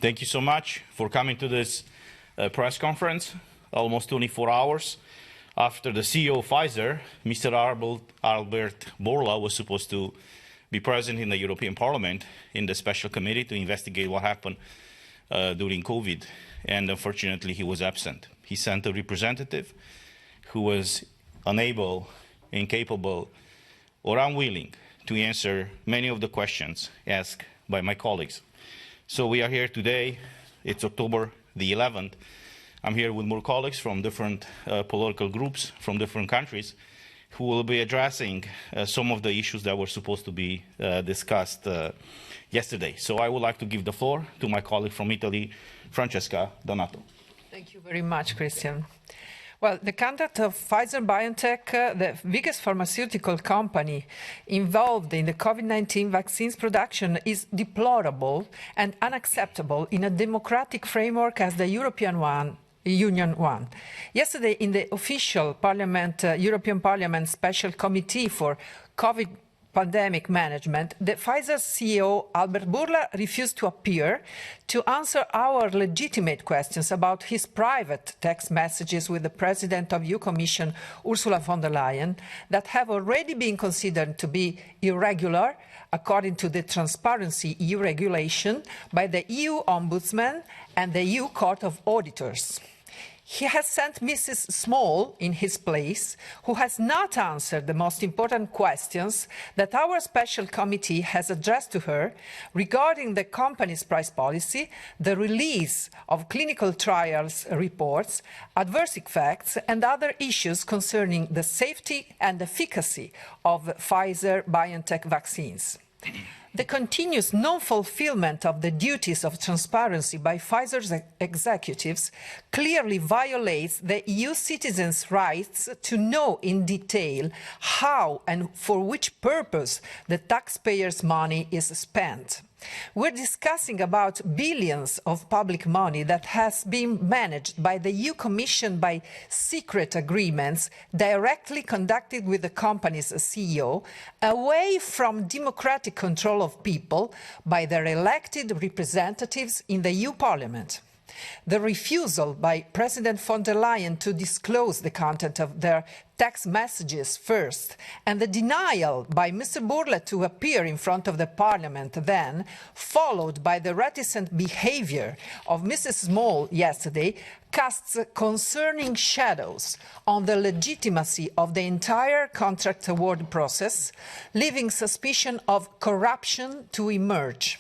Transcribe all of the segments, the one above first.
Thank you so much for coming to this press conference, almost 24 hours after the CEO of Pfizer, Mr. Albert Bourla, was supposed to be present in the European Parliament in the special committee to investigate what happened during COVID, and unfortunately he was absent. He sent a representative who was unable, incapable, or unwilling to answer many of the questions asked by my colleagues. So we are here today. It's October the 11th. I'm here with more colleagues from different political groups from different countries who will be addressing some of the issues that were supposed to be discussed yesterday. So I would like to give the floor to my colleague from Italy, Francesca Donato. Thank you very much, Christian. Well, the conduct of Pfizer-BioNTech, the biggest pharmaceutical company involved in the COVID-19 vaccines production, is deplorable and unacceptable in a democratic framework as the European Union one. Yesterday, in the official European Parliament Special Committee for COVID Pandemic Management, the Pfizer CEO, Albert Bourla, refused to appear to answer our legitimate questions about his private text messages with the President of EU Commission, Ursula von der Leyen, that have already been considered to be irregular, according to the Transparency EU regulation, by the EU Ombudsman and the EU Court of Auditors. He has sent Mrs. Small in his place, who has not answered the most important questions that our special committee has addressed to her regarding the company's price policy, the release of clinical trials reports, adverse effects, and other issues concerning the safety and efficacy of Pfizer-BioNTech vaccines. The continuous non-fulfillment of the duties of transparency by Pfizer's executives clearly violates the EU citizens' rights to know in detail how and for which purpose the taxpayers' money is spent. We're discussing about billions of public money that has been managed by the EU Commission by secret agreements directly conducted with the company's CEO, away from democratic control of people by their elected representatives in the EU Parliament. The refusal by President von der Leyen to disclose the content of their text messages first, and the denial by Mr. Bourla to appear in front of the Parliament then, followed by the reticent behavior of Mrs. Small yesterday, casts concerning shadows on the legitimacy of the entire contract award process, leaving suspicion of corruption to emerge.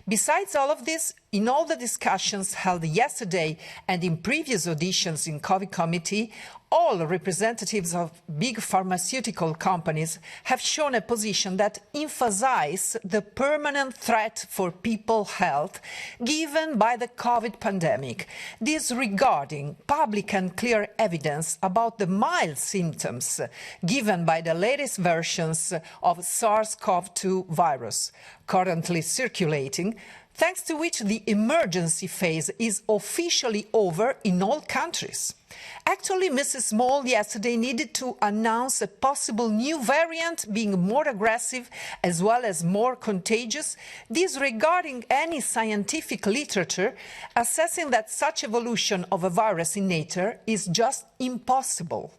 Besides all of this, in all the discussions held yesterday and in previous auditions in COVID committee, all representatives of big pharmaceutical companies have shown a position that emphasizes the permanent threat for people's health given by the COVID pandemic, disregarding public and clear evidence about the mild symptoms given by the latest versions of SARS-CoV-2 virus currently circulating, thanks to which the emergency phase is officially over in all countries. Actually, Mrs. Small yesterday needed to announce a possible new variant being more aggressive as well as more contagious, disregarding any scientific literature assessing that such evolution of a virus in nature is just impossible.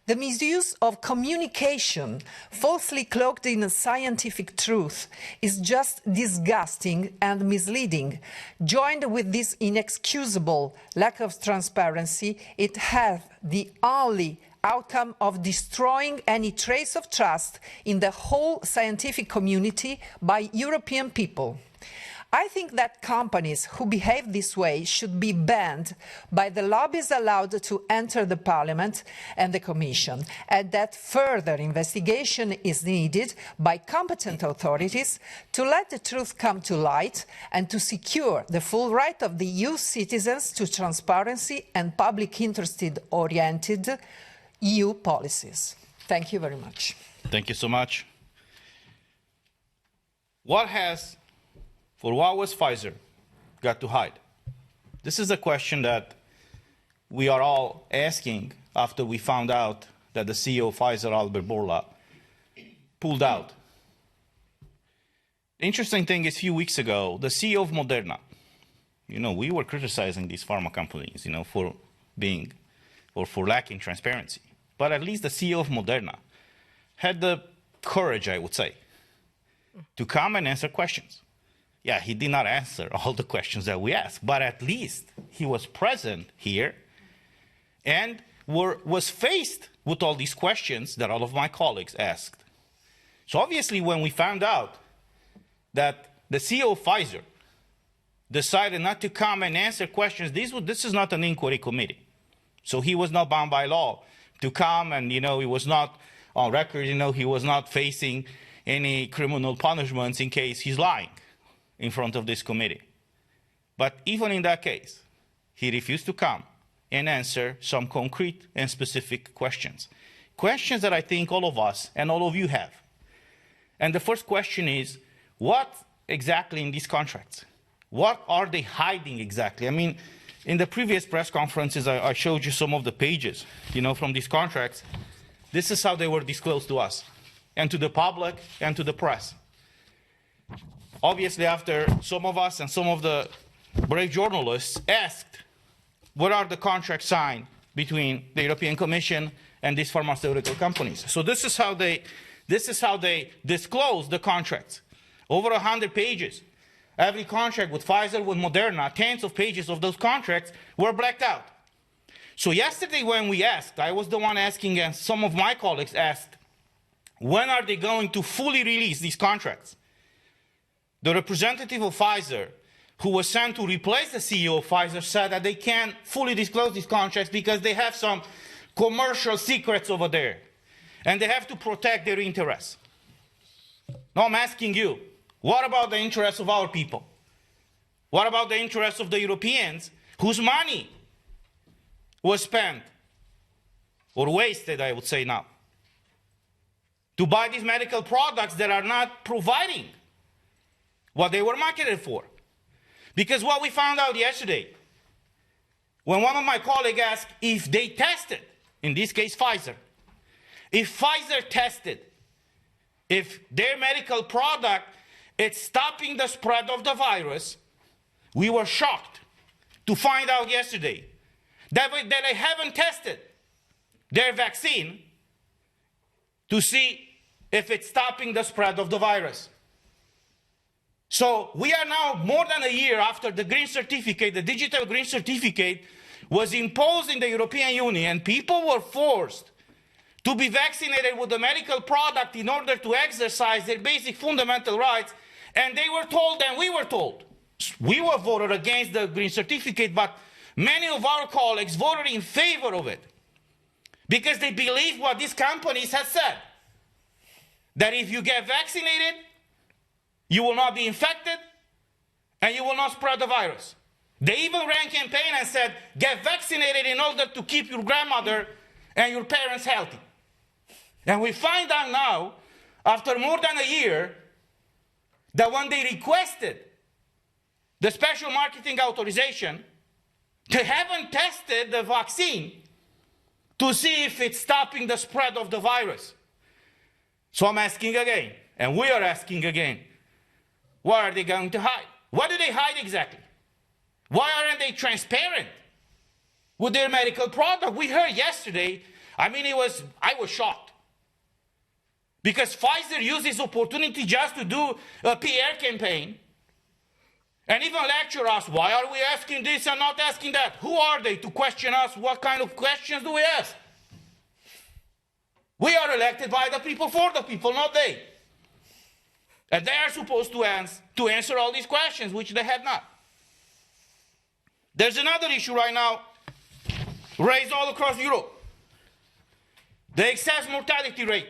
The misuse of communication, falsely cloaked in scientific truth, is just disgusting and misleading. Joined with this inexcusable lack of transparency, it has the only outcome of destroying any trace of trust in the whole scientific community by European people. I think that companies who behave this way should be banned by the lobbies allowed to enter the Parliament and the Commission, and that further investigation is needed by competent authorities to let the truth come to light and to secure the full right of the EU citizens to transparency and public interest-oriented EU policies. Thank you very much. Thank you so much. What has Pfizer got to hide? This is a question that we are all asking after we found out that the CEO of Pfizer, Albert Bourla, pulled out. The interesting thing is, a few weeks ago, the CEO of Moderna we were criticizing these pharma companies, for being or for lacking transparency. But at least the CEO of Moderna had the courage, I would say, to come and answer questions. Yeah, he did not answer all the questions that we asked, but at least he was present here and was faced with all these questions that all of my colleagues asked. So obviously, when we found out that the CEO of Pfizer decided not to come and answer questions, this is not an inquiry committee. So he was not bound by law to come, and, he was not on record, he was not facing any criminal punishments in case he's lying in front of this committee. But even in that case, he refused to come and answer some concrete and specific questions. Questions that I think all of us and all of you have. And the first question is, what exactly in these contracts? What are they hiding exactly? I mean, in the previous press conferences, I showed you some of the pages, from these contracts. This is how they were disclosed to us, and to the public, and to the press. Obviously, after some of us and some of the brave journalists asked, what are the contracts signed between the European Commission and these pharmaceutical companies? So this is how they disclose the contracts. Over 100 pages. Every contract with Pfizer, with Moderna, tens of pages of those contracts were blacked out. So yesterday when we asked, I was the one asking, and some of my colleagues asked, when are they going to fully release these contracts? The representative of Pfizer, who was sent to replace the CEO of Pfizer, said that they can't fully disclose these contracts because they have some commercial secrets over there, and they have to protect their interests. Now I'm asking you, what about the interests of our people? What about the interests of the Europeans whose money was spent, or wasted, I would say now, to buy these medical products that are not providing what they were marketed for? Because what we found out yesterday, when one of my colleagues asked if they tested, in this case Pfizer, if Pfizer tested, if their medical product is stopping the spread of the virus, we were shocked to find out yesterday that they haven't tested their vaccine to see if it's stopping the spread of the virus. So we are now more than a year after the green certificate, the digital green certificate was imposed in the European Union. People were forced to be vaccinated with the medical product in order to exercise their basic fundamental rights. And they were told, and we were told, we were voted against the green certificate, but many of our colleagues voted in favor of it because they believe what these companies have said, that if you get vaccinated, you will not be infected, and you will not spread the virus. They even ran a campaign and said, get vaccinated in order to keep your grandmother and your parents healthy. And we find out now, after more than a year, that when they requested the special marketing authorization, they haven't tested the vaccine to see if it's stopping the spread of the virus. So I'm asking again, and we are asking again, what are they going to hide? What do they hide exactly? Why aren't they transparent with their medical product? We heard yesterday, I was shocked. Because Pfizer used this opportunity just to do a PR campaign and even lecture us, why are we asking this and not asking that? Who are they to question us? What kind of questions do we ask? We are elected by the people for the people, not they. And they are supposed to answer all these questions, which they have not. There's another issue right now raised all across Europe. The excess mortality rate.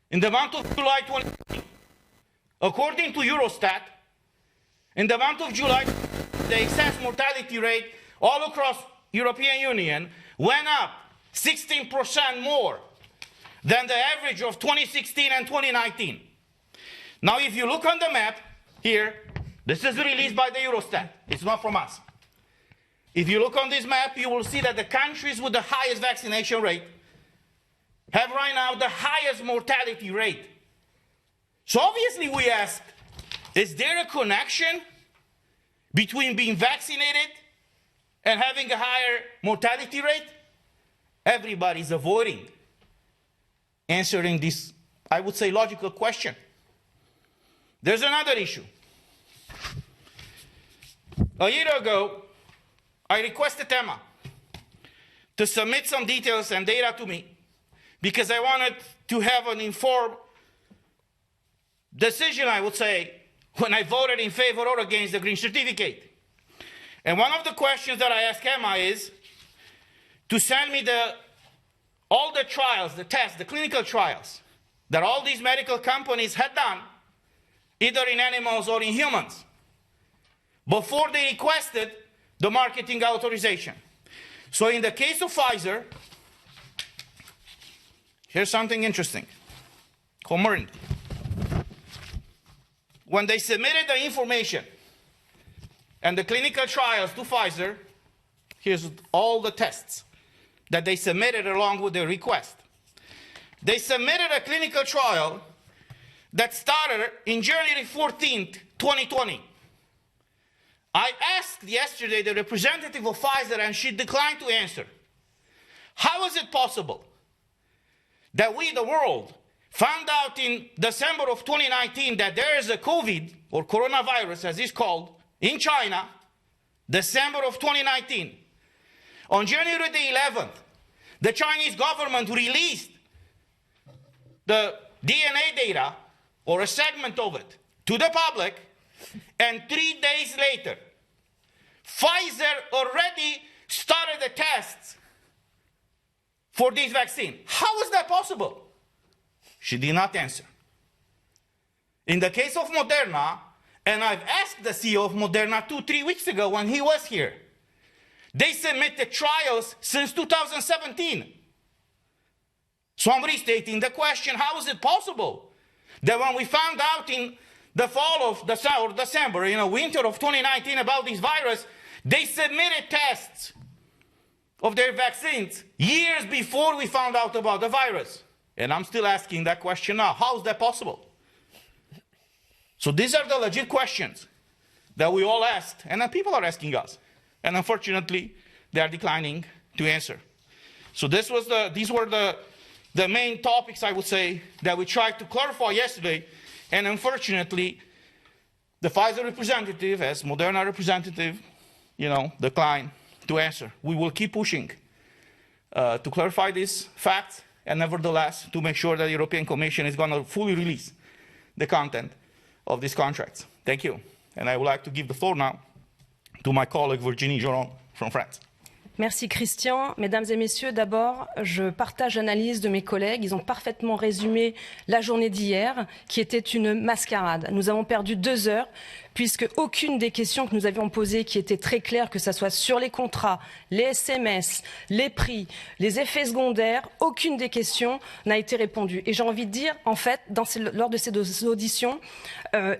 In the month of July 2020, according to Eurostat, in the month of July, the excess mortality rate all across European Union went up 16% more than the average of 2016 and 2019. Now, if you look on the map here, this is released by the Eurostat. It's not from us. If you look on this map, you will see that the countries with the highest vaccination rate have right now the highest mortality rate. So obviously we asked, is there a connection between being vaccinated and having a higher mortality rate? Everybody's avoiding answering this, I would say, logical question. There's another issue. A year ago, I requested Emma to submit some details and data to me because I wanted to have an informed decision, I would say, when I voted in favor or against the green certificate. And one of the questions that I asked Emma is to send me all the trials, the tests, the clinical trials that all these medical companies had done, either in animals or in humans, before they requested the marketing authorization. So in the case of Pfizer, here's something interesting. Commodity. When they submitted the information and the clinical trials to Pfizer, here's all the tests that they submitted along with their request. They submitted a clinical trial that started in January 14th, 2020. I asked yesterday the representative of Pfizer and she declined to answer. How is it possible that we, the world, found out in December of 2019 that there is a COVID, or coronavirus as it's called, in China, December of 2019. On January the 11th, the Chinese government released the DNA data, or a segment of it, to the public, and 3 days later, Pfizer already started the tests for this vaccine. How is that possible? She did not answer. In the case of Moderna, and I've asked the CEO of Moderna 2-3 weeks ago when he was here, they submitted trials since 2017. So I'm restating the question, how is it possible that when we found out in the fall of December, winter of 2019 about this virus, they submitted tests of their vaccines years before we found out about the virus? And I'm still asking that question now. How is that possible? So these are the legit questions that we all asked, and that people are asking us. And unfortunately, they are declining to answer. So these were the main topics, I would say, that we tried to clarify yesterday. And unfortunately, the Pfizer representative, as Moderna representative, declined to answer. We will keep pushing to clarify these facts, and nevertheless, to make sure that the European Commission is going to fully release the content of these contracts. Thank you. And I would like to give the floor now to my colleague Virginie Joron from France. Merci Christian. Mesdames et messieurs, d'abord, je partage l'analyse de mes collègues. Ils ont parfaitement résumé la journée d'hier, qui était une mascarade. Nous avons perdu 2 heures, puisque aucune des questions que nous avions posées, qui étaient très claires, que ce soit sur les contrats, les SMS, les prix, les effets secondaires, aucune des questions n'a été répondue. Et j'ai envie de dire, en fait, lors de ces auditions,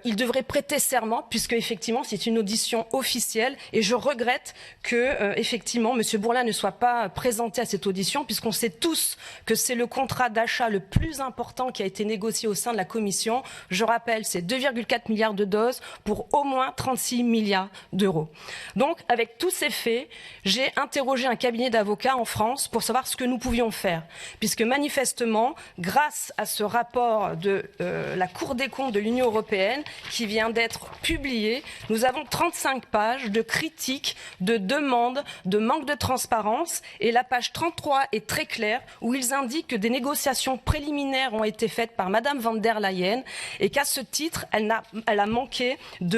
il devrait prêter serment, puisque effectivement, c'est une audition officielle. Et je regrette que, effectivement, M. Bourla ne soit pas présenté à cette audition, puisqu'on sait tous que c'est le contrat d'achat le plus important qui a été négocié au sein de la Commission. Je rappelle, c'est 2,4 milliards de doses pour au moins 36 milliards d'euros. Donc, avec tous ces faits, j'ai interrogé un cabinet d'avocats en France pour savoir ce que nous pouvions faire. Puisque manifestement, grâce à ce rapport de la Cour des comptes de l'Union européenne qui vient d'être publié, nous avons 35 pages de critiques, de demandes, de manque de transparence. Et la page 33 est très claire, où ils indiquent que des négociations préliminaires ont été faites par Madame van der Leyen et qu'à ce titre, elle a manqué de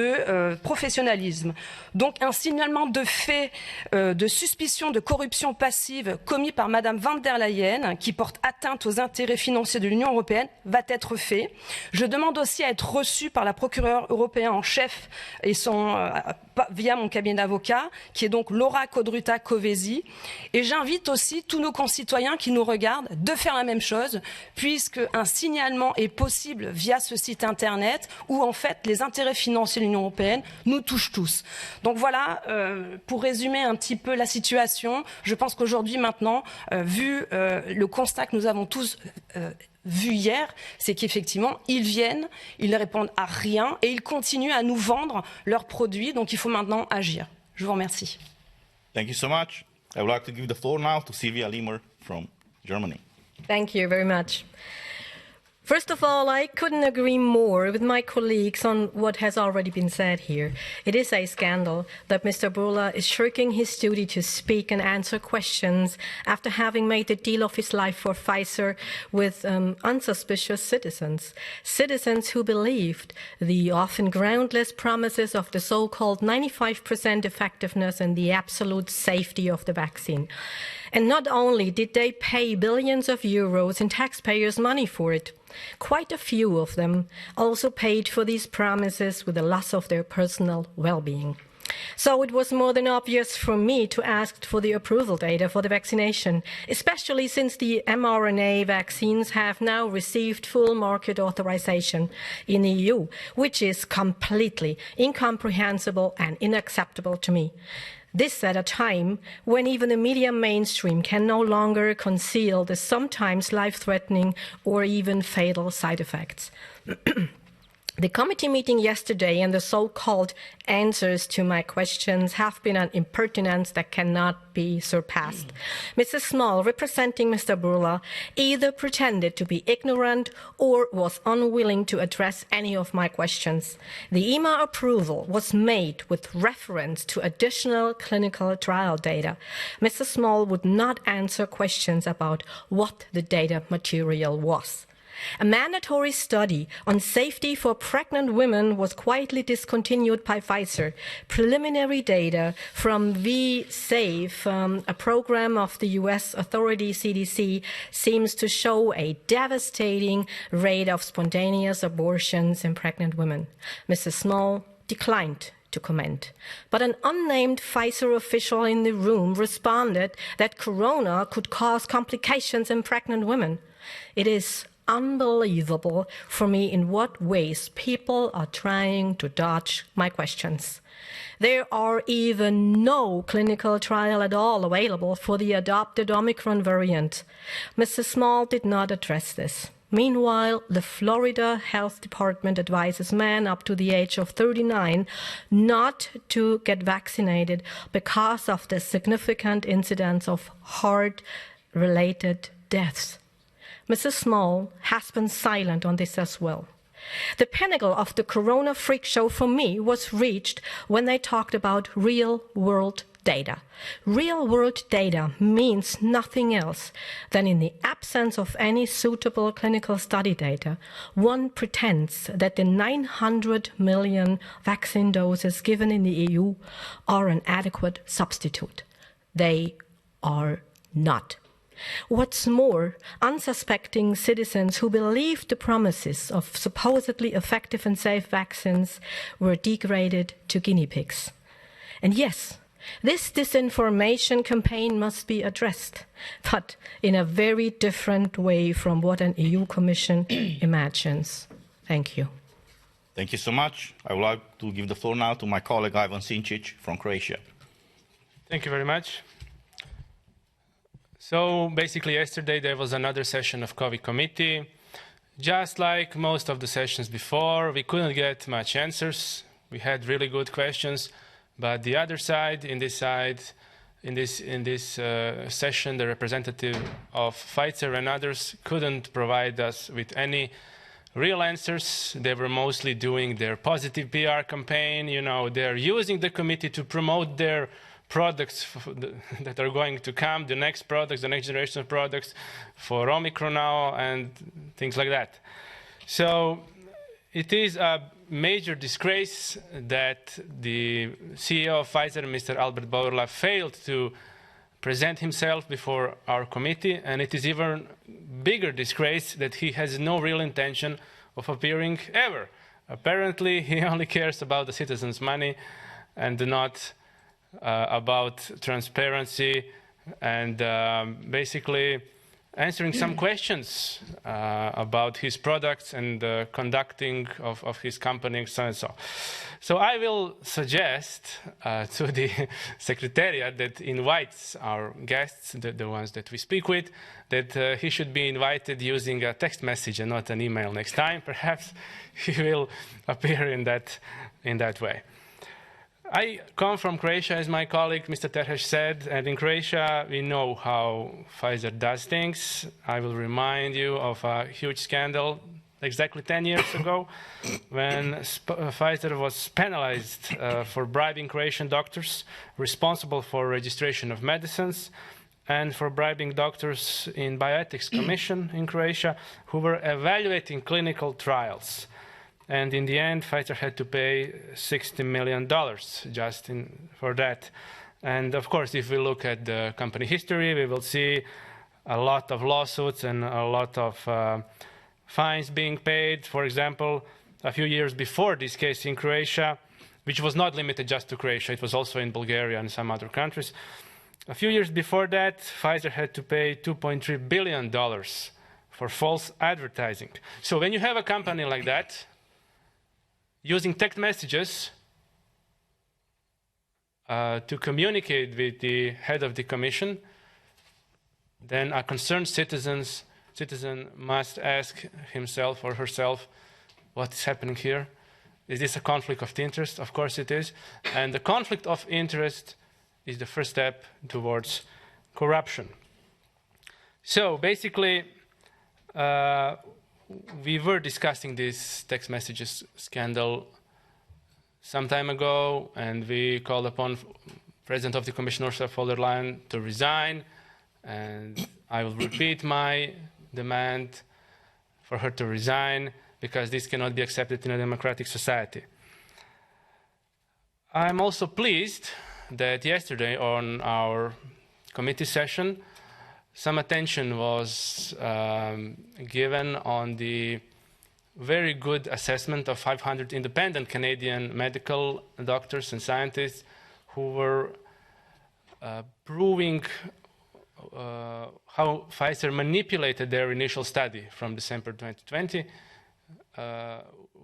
professionnalisme. Donc un signalement de fait de suspicion de corruption passive commis par Madame van der Leyen, qui porte atteinte aux intérêts financiers de l'Union européenne, va être fait. Je demande aussi à être reçue par la procureure européenne en chef et via mon cabinet d'avocats, qui est donc Laura Codruta-Covesi. Et j'invite aussi tous nos concitoyens qui nous regardent de faire la même chose, puisque un signalement est possible via ce site internet où en fait les intérêts financiers de l'Union européenne nous touchent tous. Donc voilà, pour résumer un petit peu la situation, je pense qu'aujourd'hui maintenant, vu le constat que nous avons tous vu hier, c'est qu'effectivement, ils viennent, ils ne répondent à rien et ils continuent à nous vendre leurs produits. Donc, il faut maintenant agir. Je vous remercie. Thank you so much. I would like to give the floor now to Silvia Liemer from Germany. Thank you very much. First of all, I couldn't agree more with my colleagues on what has already been said here. It is a scandal that Mr. Burla is shirking his duty to speak and answer questions after having made the deal of his life for Pfizer with unsuspicious citizens. Citizens who believed the often groundless promises of the so-called 95% effectiveness and the absolute safety of the vaccine. And not only did they pay billions of euros in taxpayers' money for it, quite a few of them also paid for these promises with the loss of their personal well-being. So it was more than obvious for me to ask for the approval data for the vaccination, especially since the mRNA vaccines have now received full market authorization in the EU, which is completely incomprehensible and unacceptable to me. This at a time when even the media mainstream can no longer conceal the sometimes life-threatening or even fatal side effects. The committee meeting yesterday and the so-called answers to my questions have been an impertinence that cannot be surpassed. Mrs. Small, representing Mr. Burla, either pretended to be ignorant or was unwilling to address any of my questions. The EMA approval was made with reference to additional clinical trial data. Mrs. Small would not answer questions about what the data material was. A mandatory study on safety for pregnant women was quietly discontinued by Pfizer. Preliminary data from V-Safe, a program of the US authority CDC, seems to show a devastating rate of spontaneous abortions in pregnant women. Mrs. Small declined to comment. But an unnamed Pfizer official in the room responded that corona could cause complications in pregnant women. It is unbelievable for me in what ways people are trying to dodge my questions. There are even no clinical trial at all available for the adopted Omicron variant. Mrs. Small did not address this. Meanwhile, the Florida Health Department advises men up to the age of 39 not to get vaccinated because of the significant incidence of heart-related deaths. Mrs. Small has been silent on this as well. The pinnacle of the corona freak show for me was reached when they talked about real-world data. Real-world data means nothing else than in the absence of any suitable clinical study data, one pretends that the 900 million vaccine doses given in the EU are an adequate substitute. They are not. What's more, unsuspecting citizens who believed the promises of supposedly effective and safe vaccines were degraded to guinea pigs. And yes, this disinformation campaign must be addressed, but in a very different way from what an EU Commission imagines. Thank you. Thank you so much. I would like to give the floor now to my colleague Ivan Sinčić from Croatia. Thank you very much. So basically yesterday there was another session of COVID committee. Just like most of the sessions before, we couldn't get much answers. We had really good questions, but the other side, in this session, the representative of Pfizer and others couldn't provide us with any real answers. They were mostly doing their positive PR campaign. You know, they're using the committee to promote their products that are going to come, the next products, the next generation of products for Omicron now and things like that. So it is a major disgrace that the CEO of Pfizer, Mr. Albert Bourla, failed to present himself before our committee, and it is even bigger disgrace that he has no real intention of appearing ever. Apparently, he only cares about the citizens' money and not about transparency, and basically answering some questions about his products and the conducting of his company, so and so. So I will suggest to the Secretariat that invites our guests, the ones that we speak with, that he should be invited using a text message and not an email next time. Perhaps he will appear in that way. I come from Croatia, as my colleague Mr. Terhes said, and in Croatia we know how Pfizer does things. I will remind you of a huge scandal exactly 10 years ago when Pfizer was penalized for bribing Croatian doctors responsible for registration of medicines and for bribing doctors in Bioethics Commission in Croatia who were evaluating clinical trials. And in the end, Pfizer had to pay $60 million just for that. And of course, if we look at the company history, we will see a lot of lawsuits and a lot of fines being paid. For example, a few years before this case in Croatia, which was not limited just to Croatia, it was also in Bulgaria and some other countries. A few years before that, Pfizer had to pay $2.3 billion for false advertising. So when you have a company like that, using text messages to communicate with the head of the commission, then a concerned citizen must ask himself or herself, what is happening here? Is this a conflict of interest? Of course it is. And the conflict of interest is the first step towards corruption. So basically, we were discussing this text messages scandal some time ago, and we called upon President of the Commission, Ursula von der Leyen, to resign. And I will repeat my demand for her to resign, because this cannot be accepted in a democratic society. I'm also pleased that yesterday on our committee session, some attention was given on the very good assessment of 500 independent Canadian medical doctors and scientists who were proving how Pfizer manipulated their initial study from December 2020,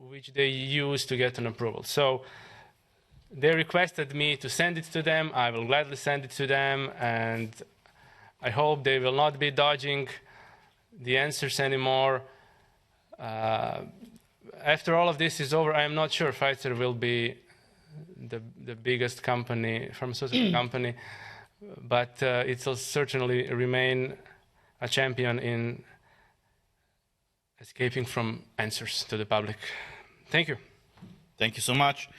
which they used to get an approval. So they requested me to send it to them. I will gladly send it to them, and I hope they will not be dodging the answers anymore. After all of this is over, I am not sure Pfizer will be the biggest company, pharmaceutical company, but it will certainly remain a champion in escaping from answers to the public. Thank you. Thank you so much.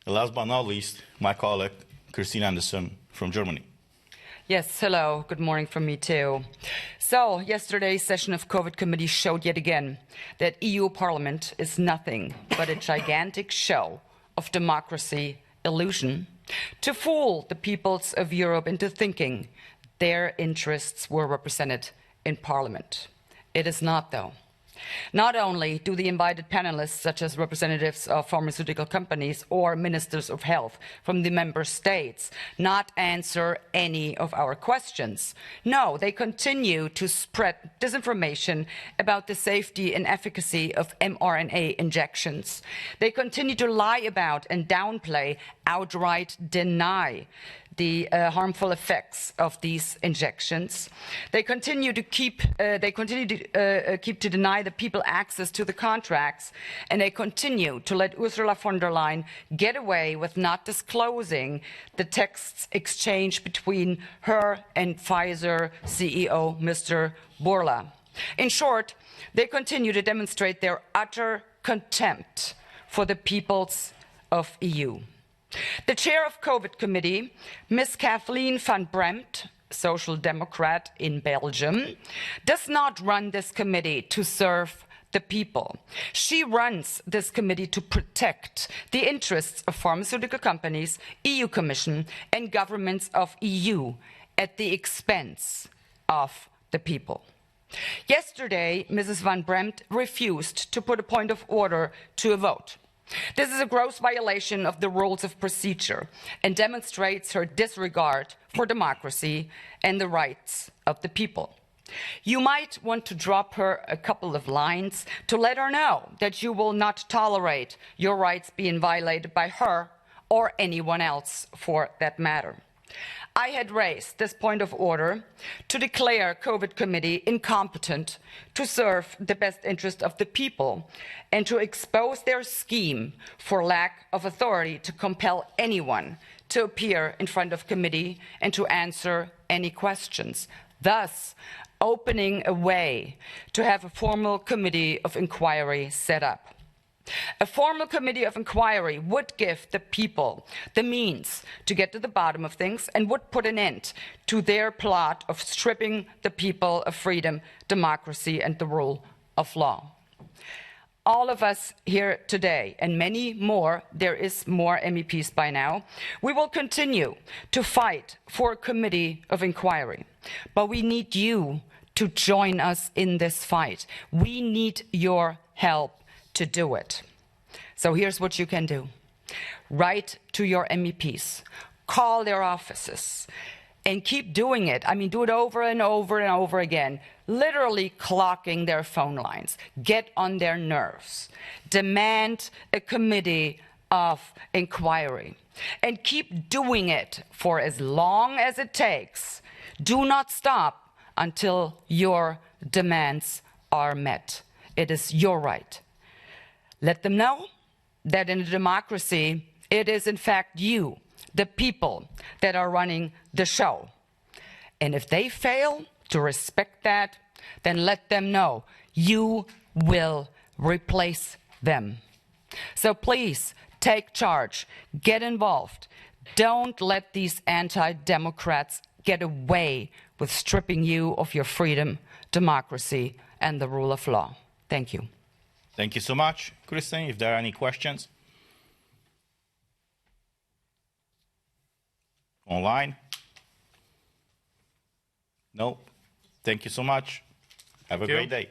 And last but not least, my colleague, Christine Anderson from Germany. Yes, hello. Good morning from me too. So, yesterday's session of COVID committee showed yet again that EU Parliament is nothing but a gigantic show of democracy illusion to fool the peoples of Europe into thinking their interests were represented in Parliament. It is not, though. Not only do the invited panelists, such as representatives of pharmaceutical companies or ministers of health from the member states, not answer any of our questions. No, they continue to spread disinformation about the safety and efficacy of mRNA injections. They continue to lie about and downplay, outright deny the harmful effects of these injections. They continue to deny the people access to the contracts, and they continue to let Ursula von der Leyen get away with not disclosing the texts exchanged between her and Pfizer CEO, Mr. Bourla. In short, they continue to demonstrate their utter contempt for the peoples of EU. The chair of COVID committee, Ms. Kathleen van Bremt, Social Democrat in Belgium, does not run this committee to serve the people. She runs this committee to protect the interests of pharmaceutical companies, EU Commission, and governments of EU at the expense of the people. Yesterday, Mrs. van Bremt refused to put a point of order to a vote. This is a gross violation of the rules of procedure and demonstrates her disregard for democracy and the rights of the people. You might want to drop her a couple of lines to let her know that you will not tolerate your rights being violated by her or anyone else for that matter. I had raised this point of order to declare COVID committee incompetent to serve the best interest of the people and to expose their scheme for lack of authority to compel anyone to appear in front of committee and to answer any questions, thus opening a way to have a formal committee of inquiry set up. A formal committee of inquiry would give the people the means to get to the bottom of things and would put an end to their plot of stripping the people of freedom, democracy, and the rule of law. All of us here today, and many more, there is more MEPs by now, we will continue to fight for a committee of inquiry. But we need you to join us in this fight. We need your help to do it. So here's what you can do. Write to your MEPs, call their offices, and keep doing it. I mean, do it over and over and over again, literally clocking their phone lines. Get on their nerves. Demand a committee of inquiry. And keep doing it for as long as it takes. Do not stop until your demands are met. It is your right. Let them know that in a democracy, it is in fact you, the people, that are running the show. And if they fail to respect that, then let them know you will replace them. So please take charge, get involved. Don't let these anti-democrats get away with stripping you of your freedom, democracy, and the rule of law. Thank you. Thank you so much, Kristen. If there are any questions online? No? Thank you so much. Have a great day.